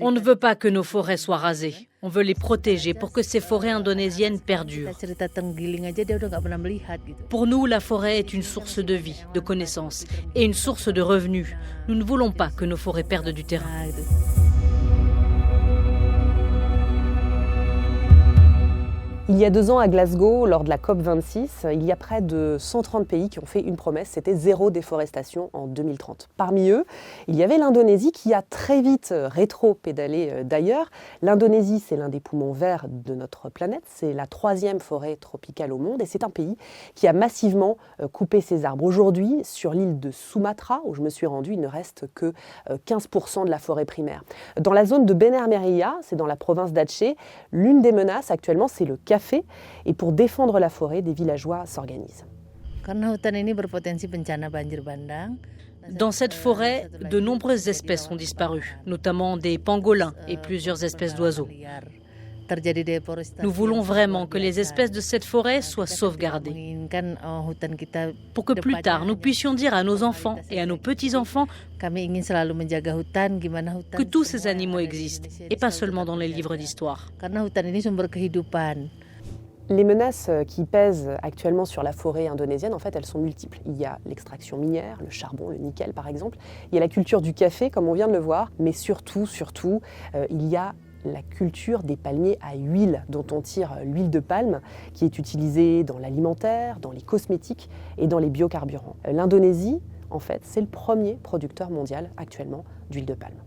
On ne veut pas que nos forêts soient rasées. On veut les protéger pour que ces forêts indonésiennes perdurent. Pour nous, la forêt est une source de vie, de connaissances et une source de revenus. Nous ne voulons pas que nos forêts perdent du terrain. Il y a 2 ans à Glasgow, lors de la COP26, il y a près de 130 pays qui ont fait une promesse, c'était 0 déforestation en 2030. Parmi eux, il y avait l'Indonésie qui a très vite rétro-pédalé d'ailleurs. L'Indonésie, c'est l'un des poumons verts de notre planète, c'est la 3e forêt tropicale au monde et c'est un pays qui a massivement coupé ses arbres. Aujourd'hui, sur l'île de Sumatra, où je me suis rendue, il ne reste que 15% de la forêt primaire. Dans la zone de Bener Meriah, c'est dans la province d'Aceh, l'une des menaces actuellement, c'est le café. Et pour défendre la forêt, des villageois s'organisent. Dans cette forêt, de nombreuses espèces ont disparu, notamment des pangolins et plusieurs espèces d'oiseaux. Nous voulons vraiment que les espèces de cette forêt soient sauvegardées pour que plus tard nous puissions dire à nos enfants et à nos petits-enfants que tous ces animaux existent et pas seulement dans les livres d'histoire. Les menaces qui pèsent actuellement sur la forêt indonésienne, en fait, elles sont multiples. Il y a l'extraction minière, le charbon, le nickel par exemple. Il y a la culture du café, comme on vient de le voir. Mais surtout, il y a la culture des palmiers à huile, dont on tire l'huile de palme, qui est utilisée dans l'alimentaire, dans les cosmétiques et dans les biocarburants. L'Indonésie, en fait, c'est le premier producteur mondial actuellement d'huile de palme.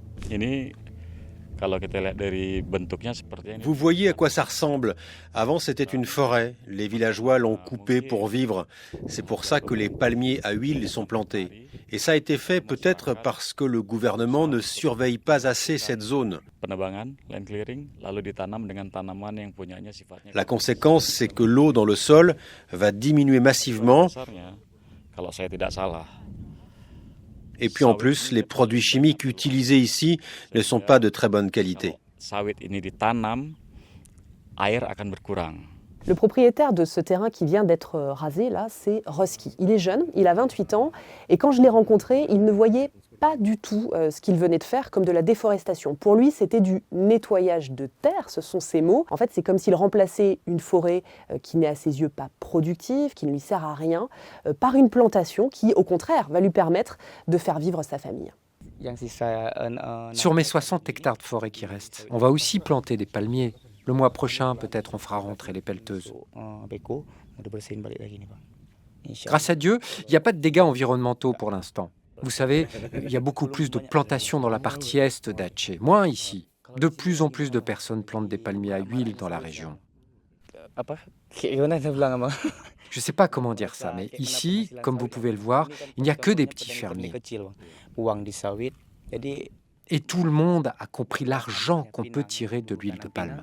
Vous voyez à quoi ça ressemble. Avant, c'était une forêt. Les villageois l'ont coupée pour vivre. C'est pour ça que les palmiers à huile sont plantés. Et ça a été fait peut-être parce que le gouvernement ne surveille pas assez cette zone. La conséquence, c'est que l'eau dans le sol va diminuer massivement. Et puis en plus, les produits chimiques utilisés ici ne sont pas de très bonne qualité. Le propriétaire de ce terrain qui vient d'être rasé, là, c'est Rusky. Il est jeune, il a 28 ans, et quand je l'ai rencontré, il ne voyait pas du tout ce qu'il venait de faire comme de la déforestation. Pour lui, c'était du nettoyage de terre, ce sont ses mots. En fait, c'est comme s'il remplaçait une forêt qui n'est à ses yeux pas productive, qui ne lui sert à rien, par une plantation qui, au contraire, va lui permettre de faire vivre sa famille. Sur mes 60 hectares de forêt qui restent, on va aussi planter des palmiers. Le mois prochain, peut-être on fera rentrer les pelleteuses. Grâce à Dieu, il n'y a pas de dégâts environnementaux pour l'instant. Vous savez, il y a beaucoup plus de plantations dans la partie est d'Aceh, moins ici. De plus en plus de personnes plantent des palmiers à huile dans la région. Je ne sais pas comment dire ça, mais ici, comme vous pouvez le voir, il n'y a que des petits fermiers. Et tout le monde a compris l'argent qu'on peut tirer de l'huile de palme.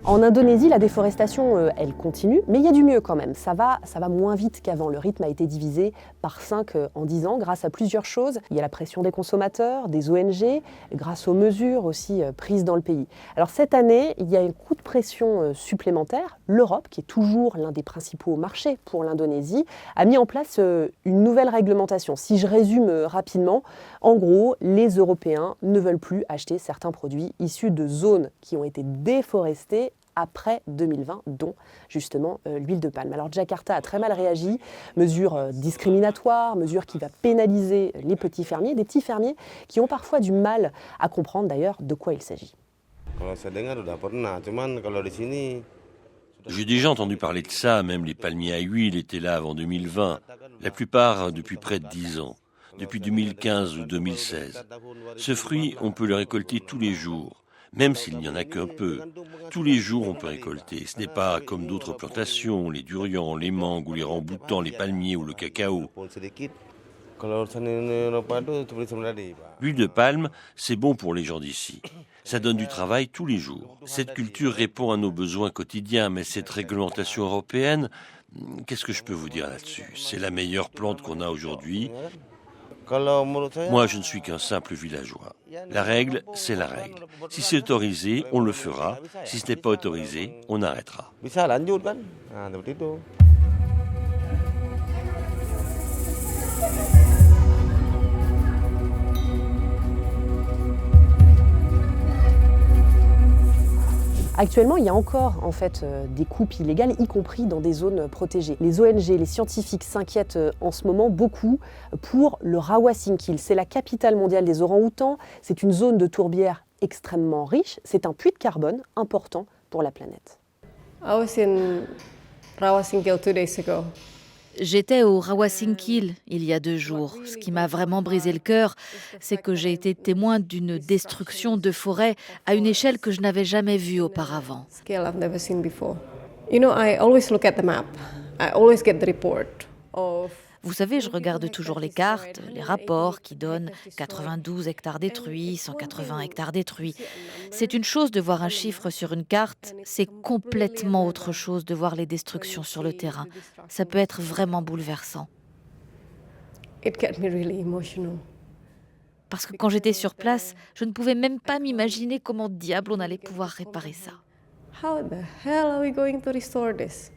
En Indonésie, la déforestation, elle continue, mais il y a du mieux quand même. Ça va moins vite qu'avant. Le rythme a été divisé par 5 en 10 ans grâce à plusieurs choses. Il y a la pression des consommateurs, des ONG, grâce aux mesures aussi prises dans le pays. Alors cette année, il y a un coup de pression supplémentaire. L'Europe, qui est toujours l'un des principaux marchés pour l'Indonésie, a mis en place une nouvelle réglementation. Si je résume rapidement, en gros, les Européens ne veulent plus acheter certains produits issus de zones qui ont été déforestées après 2020, dont justement l'huile de palme. Alors Jakarta a très mal réagi, mesure discriminatoire, mesure qui va pénaliser les petits fermiers, des petits fermiers qui ont parfois du mal à comprendre d'ailleurs de quoi il s'agit. J'ai déjà entendu parler de ça, même les palmiers à huile étaient là avant 2020, la plupart depuis près de 10 ans, depuis 2015 ou 2016. Ce fruit, on peut le récolter tous les jours. Même s'il n'y en a qu'un peu. Tous les jours, on peut récolter. Ce n'est pas comme d'autres plantations, les durians, les mangues ou les ramboutans, les palmiers ou le cacao. L'huile de palme, c'est bon pour les gens d'ici. Ça donne du travail tous les jours. Cette culture répond à nos besoins quotidiens, mais cette réglementation européenne, qu'est-ce que je peux vous dire là-dessus ? C'est la meilleure plante qu'on a aujourd'hui. Moi, je ne suis qu'un simple villageois. La règle, c'est la règle. Si c'est autorisé, on le fera. Si ce n'est pas autorisé, on arrêtera. Actuellement, il y a encore en fait des coupes illégales, y compris dans des zones protégées. Les ONG, les scientifiques s'inquiètent en ce moment beaucoup pour le Rawasingkil. C'est la capitale mondiale des orang-outans. C'est une zone de tourbière extrêmement riche. C'est un puits de carbone important pour la planète. I was in Rawasingkil 2 days ago. J'étais au Rawasingkil il y a 2 jours. Ce qui m'a vraiment brisé le cœur, c'est que j'ai été témoin d'une destruction de forêts à une échelle que je n'avais jamais vue auparavant. Scale I've never seen before. You know, I always look at the map. I always get the report of. Vous savez, je regarde toujours les cartes, les rapports qui donnent 92 hectares détruits, 180 hectares détruits. C'est une chose de voir un chiffre sur une carte, c'est complètement autre chose de voir les destructions sur le terrain. Ça peut être vraiment bouleversant. It got me really emotional. Parce que quand j'étais sur place, je ne pouvais même pas m'imaginer comment diable on allait pouvoir réparer ça. How the hell are we going to restore this?